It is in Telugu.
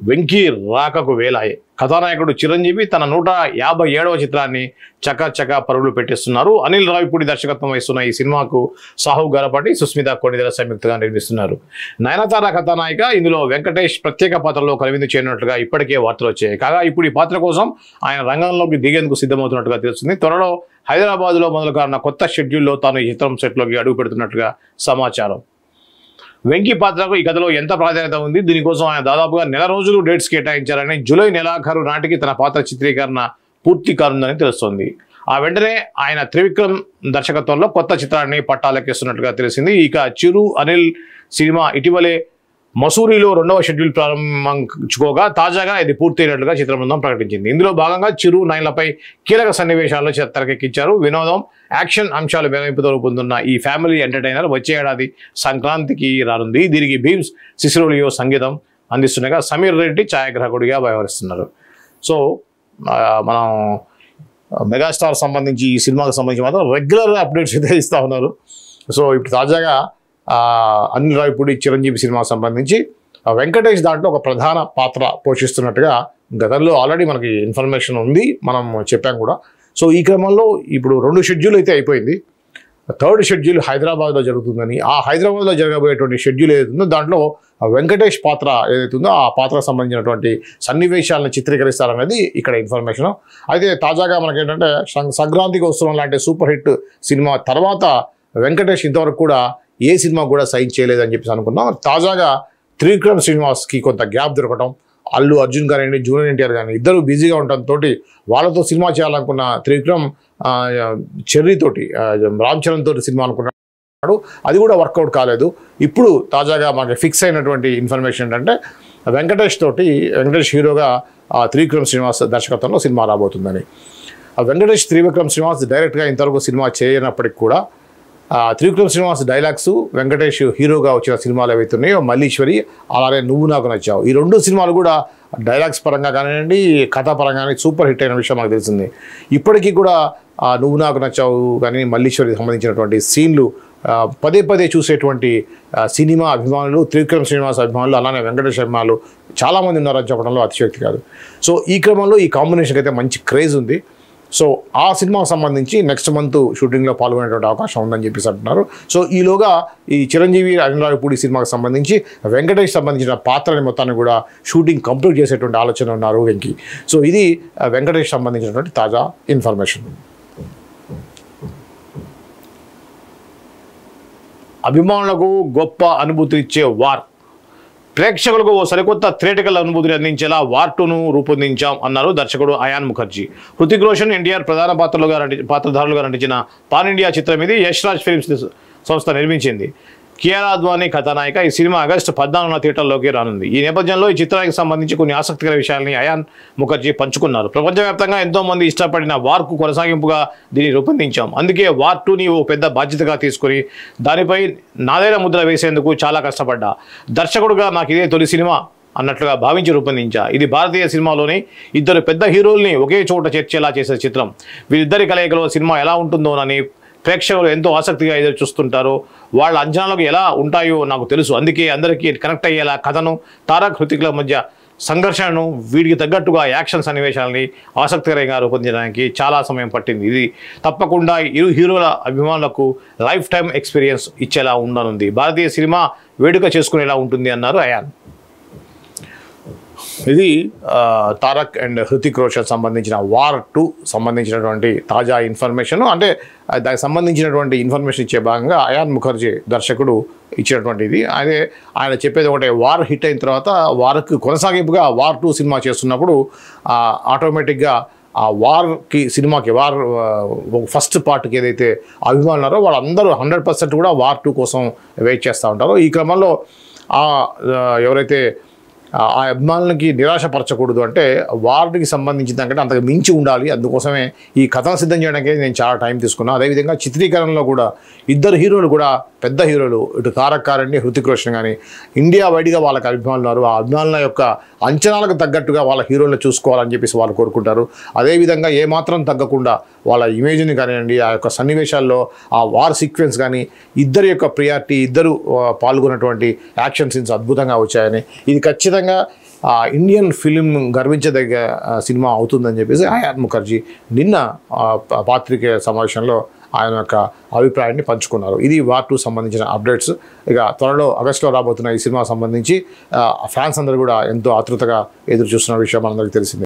వెంకీ రాకకు వేలాయే. కథానాయకుడు చిరంజీవి తన 157వ చిత్రాన్ని చకా పరుగులు పెట్టిస్తున్నారు. అనిల్ రావిపూడి దర్శకత్వం వహిస్తున్న ఈ సినిమాకు సాహు గరపటి, సుస్మిత కొణిదెల సంయుక్తంగా నిర్మిస్తున్నారు. నయనతార కథానాయిక. ఇందులో వెంకటేష్ ప్రత్యేక పాత్రలో కనువిందు చేయనున్నట్లుగా ఇప్పటికే వార్తలు వచ్చాయి. కాగా ఇప్పుడు ఈ పాత్ర కోసం ఆయన రంగంలోకి దిగేందుకు సిద్ధమవుతున్నట్టుగా తెలుస్తుంది. త్వరలో హైదరాబాద్లో మొదలు కానున్న కొత్త షెడ్యూల్లో తాను ఈ చిత్రం సెట్లోకి అడుగు పెడుతున్నట్లుగా సమాచారం. వెంకీ పాత్రకు ఈ కథలో ఎంత ప్రాధాన్యత ఉంది? దీనికోసం ఆయన దాదాపుగా నెల రోజులు డేట్స్ కేటాయించారని, జూలై నెలాఖరు నాటికి తన పాత్ర చిత్రీకరణ పూర్తి కానుందని తెలుస్తోంది. ఆ వెంటనే ఆయన త్రివిక్రమ్ దర్శకత్వంలో కొత్త చిత్రాన్ని పట్టాలెక్కిస్తున్నట్టుగా తెలిసింది. ఇక చిరు అనిల్ సినిమా ఇటీవలే మసూరిలో 2వ షెడ్యూల్ ప్రారంభించుకోగా తాజాగా ఇది పూర్తయినట్లుగా చిత్రబృందం ప్రకటించింది. ఇందులో భాగంగా చిరు నైన్లపై కీలక సన్నివేశాల్లో తెరకెక్కించారు. వినోదం, యాక్షన్ అంశాలు మేళవింపుతో రూపొందుతున్న ఈ ఫ్యామిలీ ఎంటర్టైనర్ వచ్చే ఏడాది సంక్రాంతికి రానుంది. దీనికి భీమ్స్ సిసిరోలియో సంగీతం అందిస్తుండగా సమీర్ రెడ్డి ఛాయాగ్రాహకుడిగా వ్యవహరిస్తున్నారు. సో మనం మెగాస్టార్ సంబంధించి ఈ సినిమాకు సంబంధించి మాత్రం రెగ్యులర్ అప్డేట్స్ అయితే ఇస్తూ ఉన్నారు. సో ఇప్పుడు తాజాగా అనిల్ రావిపూడి చిరంజీవి సినిమాకు సంబంధించి వెంకటేష్ దాంట్లో ఒక ప్రధాన పాత్ర పోషిస్తున్నట్టుగా గతంలో ఆల్రెడీ మనకి ఇన్ఫర్మేషన్ ఉంది, మనం చెప్పాం కూడా. సో ఈ క్రమంలో ఇప్పుడు 2 షెడ్యూల్ అయితే అయిపోయింది. 3rd షెడ్యూల్ హైదరాబాద్లో జరుగుతుందని, ఆ హైదరాబాద్లో జరగబోయేటువంటి షెడ్యూల్ ఏదైతుందో దాంట్లో వెంకటేష్ పాత్ర ఏదైతుందో ఆ పాత్రకు సంబంధించినటువంటి సన్నివేశాలను చిత్రీకరిస్తారనేది ఇక్కడ ఇన్ఫర్మేషన్. అయితే తాజాగా మనకేంటంటే సంక్రాంతికి వస్తున్న లాంటి సూపర్ హిట్ సినిమా తర్వాత వెంకటేష్ ఇంతవరకు కూడా ఏ సినిమా కూడా సైన్ చేయలేదని చెప్పేసి అనుకున్నాం. తాజాగా త్రివిక్రమ్ శ్రీనివాస్కి కొంత గ్యాప్ దొరకటం, అల్లు అర్జున్ గారండి, జూనియర్ ఎన్టీఆర్ కానీ ఇద్దరు బిజీగా ఉండటంతో వాళ్ళతో సినిమా చేయాలనుకున్న త్రివిక్రమ్ చెర్రీతోటి రామ్ చరణ్ తోటి సినిమా అనుకున్నాడు. అది కూడా వర్కౌట్ కాలేదు. ఇప్పుడు తాజాగా మనకి ఫిక్స్ అయినటువంటి ఇన్ఫర్మేషన్ ఏంటంటే వెంకటేష్ హీరోగా త్రివిక్రమ్ శ్రీనివాస్ దర్శకత్వంలో సినిమా రాబోతుందని. వెంకటేష్ త్రివిక్రమ్ శ్రీనివాస్ డైరెక్ట్గా ఇంతవరకు సినిమా చేయనప్పటికి కూడా త్రివిక్రమ్ శ్రీనివాస్ డైలాగ్స్, వెంకటేష్ హీరోగా వచ్చిన సినిమాలు ఏవైతున్నాయో మల్లీశ్వరి, అలాగే నువ్వు నాకు నచ్చావు, ఈ 2 సినిమాలు కూడా డైలాగ్స్ పరంగా కానివ్వండి, కథా పరంగా కానీ సూపర్ హిట్ అయిన విషయం మనకు తెలిసింది. ఇప్పటికీ కూడా నువ్వు నాకు నచ్చావు కానీ మల్లీశ్వరికి సంబంధించినటువంటి సీన్లు పదే చూసేటువంటి సినిమా అభిమానులు, త్రివిక్రమ్ శ్రీనివాస్ అభిమానులు, అలానే వెంకటేష్ అభిమానులు చాలామంది ఉన్నారని చెప్పడంలో అతిశయోక్తి కాదు. సో ఈ క్రమంలో ఈ కాంబినేషన్కి అయితే మంచి క్రేజ్ ఉంది. సో ఆ సినిమాకు సంబంధించి నెక్స్ట్ మంత్ షూటింగ్లో పాల్గొనేటువంటి అవకాశం ఉందని చెప్పేసి అంటున్నారు. సో ఈలోగా ఈ చిరంజీవి అనిల్ రావిపూడి సినిమాకు సంబంధించి వెంకటేష్ సంబంధించిన పాత్రని మొత్తాన్ని కూడా షూటింగ్ కంప్లీట్ చేసేటువంటి ఆలోచన ఉన్నారు వెంకీ. సో ఇది వెంకటేష్ సంబంధించినటువంటి తాజా ఇన్ఫర్మేషన్. అభిమానులకు గొప్ప అనుభూతి ఇచ్చే వార్, ప్రేక్షకులకు ఓ సరికొత్త థియేటికల్ అనుభూతిని అందించేలా వార్ 2ను రూపొందించాం అన్నారు దర్శకుడు అయాన్ ముఖర్జీ. హృతిక్ రోషన్, ఎన్టీఆర్ ప్రధాన పాత్రధారులుగా నటించిన పాన్ ఇండియా చిత్రం ఇది. యష్ రాజ్ ఫిల్మ్స్ సంస్థ నిర్మించింది. కియారా అద్వానీ కథానాయిక. ఈ సినిమా ఆగస్టు 14న థియేటర్లోకి రానుంది. ఈ నేపథ్యంలో ఈ చిత్రానికి సంబంధించి కొన్ని ఆసక్తికర విషయాలని అయాన్ ముఖర్జీ పంచుకున్నారు. ప్రపంచవ్యాప్తంగా ఎంతోమంది ఇష్టపడిన వార్కు కొనసాగింపుగా దీన్ని రూపొందించాం. అందుకే వార్ 2ని ఓ పెద్ద బాధ్యతగా తీసుకుని దానిపై నాదైన ముద్ర వేసేందుకు చాలా కష్టపడ్డా. దర్శకుడుగా నాకు ఇదే తొలి సినిమా అన్నట్లుగా భావించి రూపొందించా. ఇది భారతీయ సినిమాలోని 2 పెద్ద హీరోల్ని ఒకే చోట చేర్చేలా చేసే చిత్రం. వీరిద్దరి కలయికలో సినిమా ఎలా ఉంటుందోనని ప్రేక్షకులు ఎంతో ఆసక్తిగా ఎదురు చూస్తుంటారో, వాళ్ళ అంచనాలకు ఎలా ఉంటాయో నాకు తెలుసు. అందుకే అందరికీ కనెక్ట్ అయ్యేలా కథను, తారక్ హృతిక్ల మధ్య సంఘర్షణను, వీడికి తగ్గట్టుగా యాక్షన్ సన్నివేశాలని ఆసక్తికరంగా రూపొందించడానికి చాలా సమయం పట్టింది. ఇది తప్పకుండా ఇరు హీరోల అభిమానులకు లైఫ్ టైం ఎక్స్పీరియన్స్ ఇచ్చేలా ఉండనుంది. భారతీయ సినిమా వేడుక చేసుకునేలా ఉంటుంది అన్నారు అయాన్. ఇది తారక్ అండ్ హృతిక్ రోషన్ సంబంధించిన వార్ 2 సంబంధించినటువంటి తాజా ఇన్ఫర్మేషన్. అంటే దానికి సంబంధించినటువంటి ఇన్ఫర్మేషన్ ఇచ్చే భాగంగా అయాన్ ముఖర్జీ దర్శకుడు ఇచ్చినటువంటిది. అదే ఆయన చెప్పేది ఒకటే, వార్ హిట్ అయిన తర్వాత వార్కు కొనసాగింపుగా వార్ 2 సినిమా చేస్తున్నప్పుడు ఆటోమేటిక్గా ఆ సినిమాకి వార్ ఫస్ట్ పార్ట్కి ఏదైతే అభిమానులు ఉన్నారో వాళ్ళందరూ 100% కూడా వార్ 2 కోసం వెయిట్ చేస్తూ ఉంటారు. ఈ క్రమంలో ఎవరైతే ఆ అభిమానులకి నిరాశపరచకూడదు, అంటే వార్కి సంబంధించిన దానికంటే అంతకు మించి ఉండాలి. అందుకోసమే ఈ కథను సిద్ధం చేయడానికి నేను చాలా టైం తీసుకున్నాను. అదేవిధంగా చిత్రీకరణలో కూడా 2 హీరోలు కూడా పెద్ద హీరోలు ఇటు తారక్ కారండి, హృతిక్ రోషన్ కానీ ఇండియా వైడ్గా వాళ్ళకి అభిమానులు ఉన్నారు. ఆ అభిమానుల యొక్క అంచనాలకు తగ్గట్టుగా వాళ్ళ హీరోలను చూసుకోవాలని చెప్పేసి వాళ్ళు కోరుకుంటారు. అదేవిధంగా ఏమాత్రం తగ్గకుండా వాళ్ళ ఇమేజ్ని కానివ్వండి, ఆ యొక్క సన్నివేశాల్లో ఆ వార్ సీక్వెన్స్ కానీ, ఇద్దరి యొక్క ప్రియారిటీ, ఇద్దరు పాల్గొన్నటువంటి యాక్షన్ సీన్స్ అద్భుతంగా వచ్చాయని, ఇది ఖచ్చితంగా ఇండియన్ ఫిలిం గర్వించదగ్గ సినిమా అవుతుందని చెప్పేసి ఆయాన్ ముఖర్జీ నిన్న పాత్రికేయ సమావేశంలో ఆయన యొక్క అభిప్రాయాన్ని పంచుకున్నారు. ఇది వార్ 2 సంబంధించిన అప్డేట్స్. ఇక త్వరలో ఆగస్టులో రాబోతున్న ఈ సినిమా సంబంధించి ఫ్యాన్స్ అందరూ కూడా ఎంతో ఆతృతగా ఎదురు చూస్తున్న విషయం మనందరికీ తెలిసిందే.